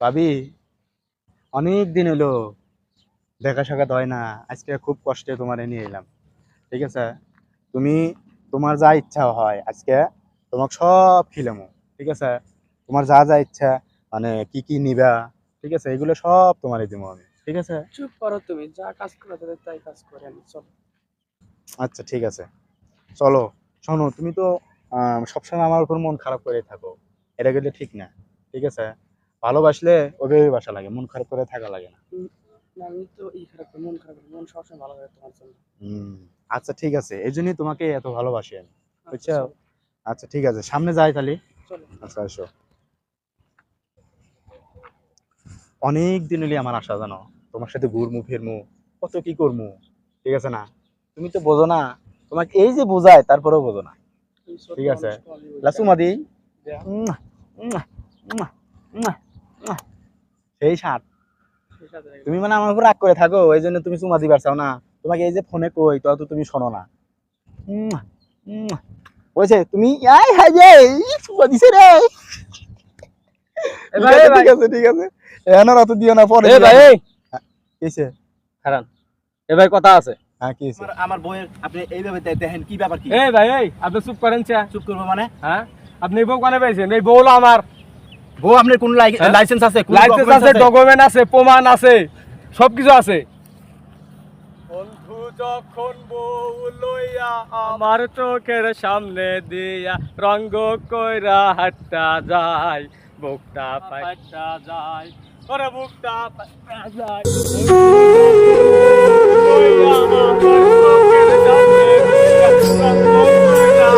ভাবি, অনেক দিন হলো দেখা সাক্ষাৎ হয় না। আজকে খুব কষ্টে তোমারে নিয়ে এলাম। ঠিক আছে? তুমি তোমার যা ইচ্ছা হয় আজকে তোমাকে সব খিলামো। ঠিক আছে? তোমার যা যা ইচ্ছা, মানে কি কি নিবা, ঠিক আছে, এগুলো সব তোমারে দিব আমি। ঠিক আছে? চুপ করো, তুমি যা কাজ করো তাদের তাই কাজ করেন। চলো। আচ্ছা ঠিক আছে, চলো। শোনো, তুমি তো সবসময় আমার উপর মন খারাপ করে থাকো। এটা কিন্তু ঠিক না। ঠিক আছে? ভালোবাসলে ওইভাবে বাসা লাগে, মন খারাপ করে থাকা লাগে না। উম, না, আমি তো খারাপ করি, মন খারাপ করি, মন সবসময় ভালো হয় তোমার জন্য। হুম। আচ্ছা ঠিক আছে, এই জন্যই তোমাকে এত ভালোবাসি আমি। আচ্ছা বুঝছো? চলো। আচ্ছা ঠিক আছে, সামনে যাই তাহলে। চলো। আচ্ছা এসো। অনেক দিন হলে আমার আশা, জানো, তোমার সাথে ঘুরমু ফিরমু, কত কি করমু। ঠিক আছে না? তুমি তো বোঝো না, তোমাকে এই যে বোঝায় তারপরেও বোঝো না। তুমি ছোট ঠিক আছে? মানুষ, তোমাকে বুঝতে লাসুমা দি। দেয়া। উম্মা, উম্মা, উম্মা, উম্মা, উম্মা। সেই সাথ। সেই সাথে রাখবে। তুমি মানে আমার উপর রাগ করে থাকো, এই জন্য তুমি চুমা দিবার চাও না। তোমাকে এই যে ফোনে কই, তো তুমি শোনো না। উম্মা, উম্মা। বলছে তুমি আই হাই রে, চুমা দিছে রে। এ ঠিক ভাই, আছে এ ভাই, ঠিক আছে ঠিক আছে, এখন আর অত দিও না, পরে এ দিও ভাই, না। এই হ্যাঁ, কিসে? খারান, এ ভাই কথা আছে। হ্যাঁ কিসে? আমার আমার বইয়ের আপনি এইভাবে দেখেন কি ব্যাপার কি? এ ভাই, এই আপনি চুপ করেন চা। চুপ করবো মানে? হ্যাঁ, আপনি বউ কানে পাইছেন? এই বউ হলো আমার। বউ আপনার কোন হ্যাঁ? লাইসেন্স আছে? কোন লাইসেন্স documents আছে, ডকুমেন্ট আছে, প্রমাণ আছে, সবকিছু আছে। বন্ধু যখন বউ লইয়া আমার চোখের সামনে দিয়া রঙ্গ কইরা হাঁটতা যায়, বুকটা ফাইটা যায়, ওরে বুকটা ফাইটা যায়। বন্ধু যখন বউ লইয়া আমার চোখের সামনে দিয়া রঙ্গ কইরা